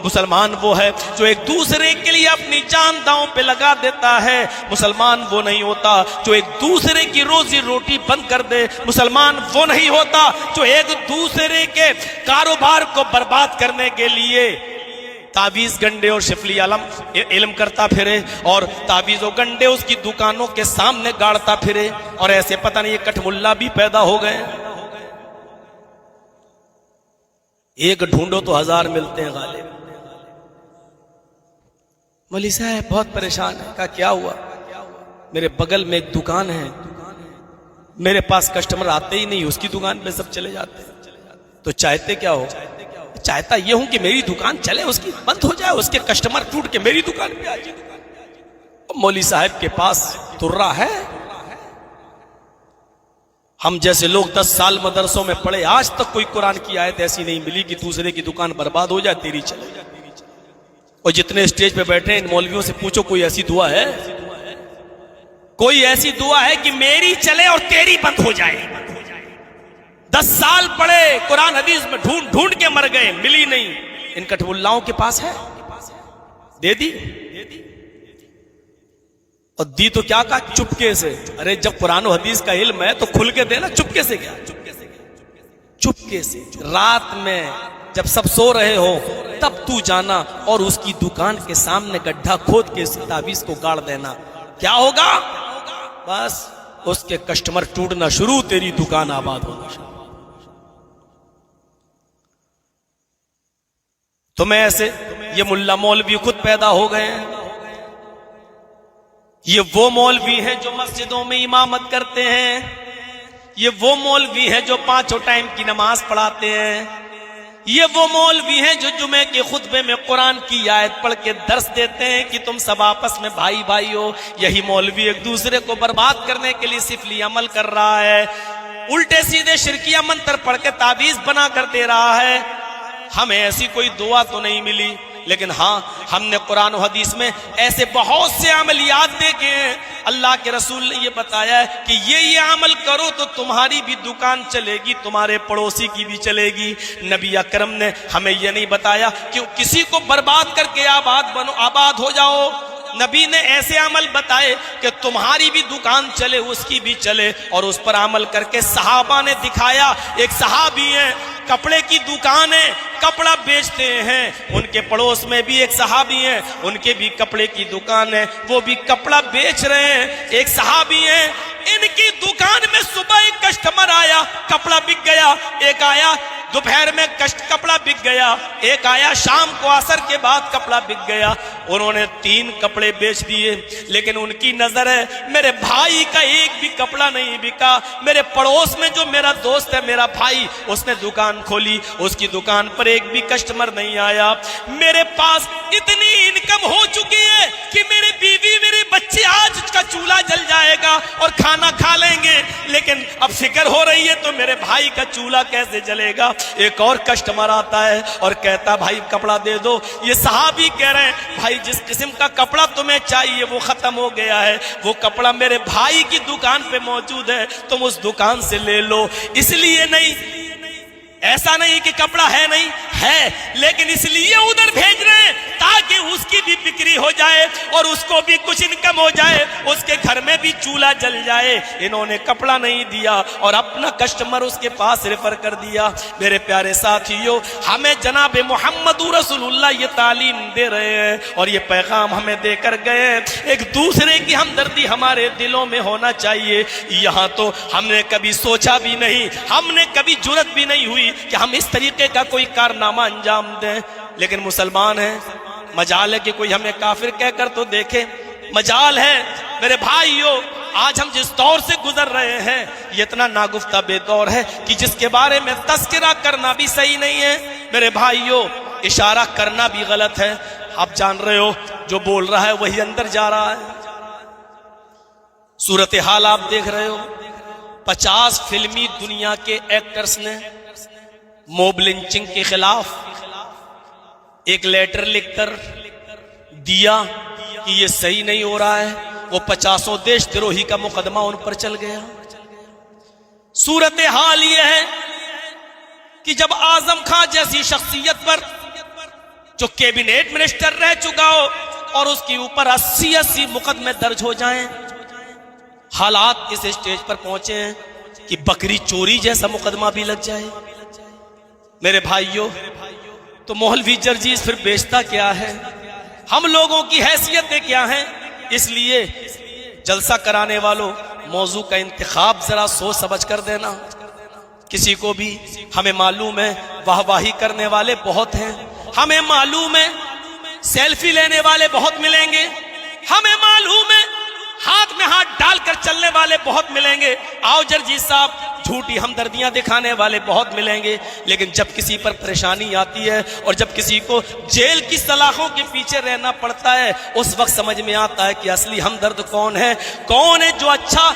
मुसलमान वो है जो एक दूसरे के लिए अपनी जान दांव पे लगा देता है। मुसलमान वो नहीं होता जो एक दूसरे की रोजी रोटी बंद कर दे। मुसलमान वो नहीं होता जो एक दूसरे के कारोबार को बर्बाद करने के लिए तावीज गंडे और शिफली इल्म करता फिरे और तावीज और गंडे उसकी दुकानों के सामने गाड़ता फिरे। और ऐसे पता नहीं ये कठमुल्ला भी पैदा हो गए। एक ढूंढो तो 1000 मिलते हैं गालिब। मौलवी साहब बहुत परेशान है। कहा क्या हुआ? मेरे बगल में एक दुकान है, मेरे पास कस्टमर आते ही नहीं, उसकी दुकान पे सब चले जाते हैं। तो चाहते क्या हो? चाहता ये हूं कि मेरी दुकान चले, उसकी बंद हो जाए, उसके कस्टमर टूट के मेरी दुकान पे आ जाए। मौलवी साहब के पास तुर्रा है। हम जैसे लोग 10 साल मदरसों में पढ़े, आज तक कोई कुरान की आयत ऐसी नहीं मिली कि दूसरे की दुकान बर्बाद हो जाए तेरी चले। और जितने स्टेज पे बैठे हैं इन मौलवियों से पूछो कोई ऐसी दुआ है? कोई ऐसी दुआ है कि मेरी चले और तेरी बंद हो जाए? 10 साल पढ़े, कुरान हदीस में ढूंढ ढूंढ के मर गए, मिली नहीं। इन कठमुल्लाओं के पास है, दे दी। और दी तो क्या कहा? चुपके से। अरे जब कुरान हदीस का इल्म है तो खुल के देना, चुपके से क्या? चुपके से रात में जब सब सो रहे हो तब तू जाना और उसकी दुकान के सामने गड्ढा खोद के उस तावीज को गाड़ देना। क्या होगा? बस उसके कस्टमर टूटना शुरू, तेरी दुकान आबाद होना शुरू। तो मैं ऐसे ये मुल्ला मौलवी खुद पैदा हो गए हैं। ये वो मौलवी हैं जो मस्जिदों में इमामत करते हैं। ये वो मौलवी हैं जो 5 टाइम की नमाज पढ़ाते हैं। ये वो मौलवी हैं जो जुमे के खुतबे में कुरान की आयत पढ़ के दर्स देते हैं कि तुम सब आपस में भाई भाई हो। यही मौलवी एक दूसरे को बर्बाद करने के लिए सिफली अमल कर रहा है, उल्टे सीधे शिरकिया मंत्र पढ़ के तावीज बना कर दे रहा है। हमें ऐसी कोई दुआ तो नहीं मिली, लेकिन हाँ हमने कुरान और हदीस में ऐसे बहुत से अमलियात देखे हैं। अल्लाह के रसूल ने ये बताया है कि ये अमल करो तो तुम्हारी भी दुकान चलेगी, तुम्हारे पड़ोसी की भी चलेगी। नबी अकरम ने हमें ये नहीं बताया कि किसी को बर्बाद करके आबाद बनो, आबाद हो जाओ। नबी ने ऐसे अमल बताए कि तुम्हारी भी दुकान चले, उसकी भी चले, और उस पर अमल करके सहाबा ने दिखाया। एक सहाबी है, कपड़े की दुकान है, कपड़ा बेचते हैं। उनके पड़ोस में भी एक सहाबी है, उनके भी कपड़े की दुकान है, वो भी कपड़ा बेच रहे हैं। एक सहाबी है, इनकी दुकान में सुबह एक कस्टमर आया, कपड़ा बिक गया। एक आया दोपहर में कपड़ा बिक गया। एक आया शाम को असर के बाद कपड़ा बिक गया। उन्होंने 3 कपड़े बेच दिए, लेकिन उनकी नजर है मेरे भाई का एक भी कपड़ा नहीं बिका। मेरे पड़ोस में जो मेरा दोस्त है, मेरा भाई, उसने दुकान खोली, उसकी दुकान पर एक भी कस्टमर नहीं आया। मेरे पास इतनी इनकम हो चुकी है कि मेरी बीवी, मेरे बच्चे, आज का चूल्हा जल जाएगा और खाना खा लेंगे, लेकिन अब फिक्र हो रही है तो मेरे भाई का चूल्हा कैसे जलेगा। एक और कस्टमर आता है और कहता भाई कपड़ा दे दो। ये सहाबी कह रहे हैं भाई जिस किस्म का कपड़ा तुम्हें चाहिए वो खत्म हो गया है, वो कपड़ा मेरे भाई की दुकान पे मौजूद है, तुम उस दुकान से ले लो। इसलिए नहीं, ऐसा नहीं कि कपड़ा है, नहीं है, लेकिन इसलिए उधर भेज रहे हैं ताकि उसकी भी बिक्री हो जाए और उसको भी कुछ इनकम हो जाए, उसके घर में भी चूल्हा जल जाए। इन्होंने कपड़ा नहीं दिया और अपना कस्टमर उसके पास रेफर कर दिया। मेरे प्यारे साथियों, हमें जनाब मोहम्मद रसूलुल्लाह ये तालीम दे रहे हैं और ये पैगाम हमें देकर गए। एक दूसरे की हमदर्दी हमारे दिलों में होना चाहिए। यहाँ तो हमने कभी सोचा भी नहीं, हमने कभी जुर्रत भी नहीं हुई कि हम इस तरीके का कोई कारनामा अंजाम दें, लेकिन मुसलमान हैं। मजाल है कि कोई हमें काफिर कहकर तो देखे। मजाल है मेरे भाइयों, आज हम जिस दौर से गुजर रहे हैं ये इतना नागुफ्ता बेदौर है कि जिसके बारे में तस्करा करना भी सही नहीं है। मेरे भाइयों, इशारा करना भी गलत है। आप जान रहे हो जो बोल रहा है वही अंदर जा रहा है। सूरत हाल आप देख रहे हो। 50 फिल्मी दुनिया के एक्टर्स ने मॉब लिंचिंग के खिलाफ एक लेटर लिखकर दिया कि ये सही नहीं हो रहा है। वो 50 देशद्रोही का मुकदमा उन पर चल गया। सूरत हाल ये है कि जब आजम खां जैसी शख्सियत पर जो कैबिनेट मिनिस्टर रह चुका हो और उसके ऊपर 80-80 मुकदमे दर्ज हो जाएं। हालात इस स्टेज पर पहुंचे हैं कि बकरी चोरी जैसा मुकदमा भी लग जाए। मेरे भाइयों, तो मौलवी जर्जीस फिर बेचता क्या है? हम लोगों की हैसियतें क्या हैं? इसलिए जलसा कराने वालों, मौजू का इंतखाब जरा सोच समझ कर देना। किसी को भी, हमें मालूम है वाहवाही करने वाले बहुत हैं, हमें मालूम है सेल्फी लेने वाले बहुत मिलेंगे, हमें मालूम है हाथ में हाथ डालकर चलने वाले बहुत मिलेंगे, आओ जर्जी साहब झूठी हमदर्दियां दिखाने वाले बहुत मिलेंगे। लेकिन जब किसी पर परेशानी आती है और जब किसी को जेल की सलाखों के पीछे रहना पड़ता है, उस वक्त समझ में आता है कि असली हमदर्द कौन है जो अच्छा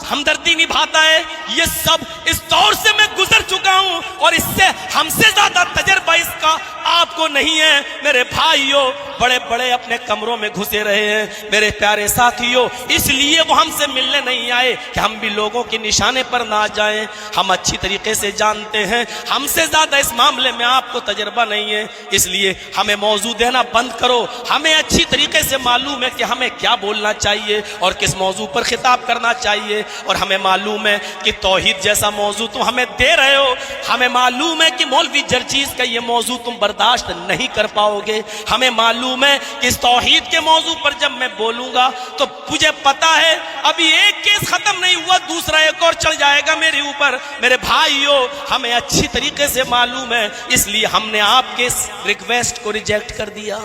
हमदर्दी निभाता है। ये सब इस दौर से मैं गुजर चुका हूं और इससे हमसे ज्यादा तजर्बा इसका आपको नहीं है। मेरे भाइयों, बड़े बड़े अपने कमरों में घुसे रहे हैं मेरे प्यारे साथियों, इसलिए वो हमसे मिलने नहीं आए कि हम भी लोगों के निशाने पर ना जाएं। हम अच्छी तरीके से जानते हैं हमसे ज्यादा इस मामले में आपको तजर्बा नहीं है, इसलिए हमें मौजू देना बंद करो। हमें अच्छी तरीके से मालूम है कि हमें क्या बोलना चाहिए और किस मौजू पर खिताब करना चाहिए, और हमें मालूम है कि तौहीद जैसा मौजू तुम हमें दे रहे हो। हमें मालूम है कि मौलवी जर्जीस का ये मौजू तुम बर्दाश्त नहीं कर पाओगे। हमें मालूम है कि इस तौहीद के मौजू पर जब मैं बोलूंगा तो मुझे पता है अभी एक केस खत्म नहीं हुआ, दूसरा एक और चल जाएगा मेरे ऊपर। मेरे भाइयों, हमें अच्छी तरीके से मालूम है, इसलिए हमने आपके रिक्वेस्ट को रिजेक्ट कर दिया।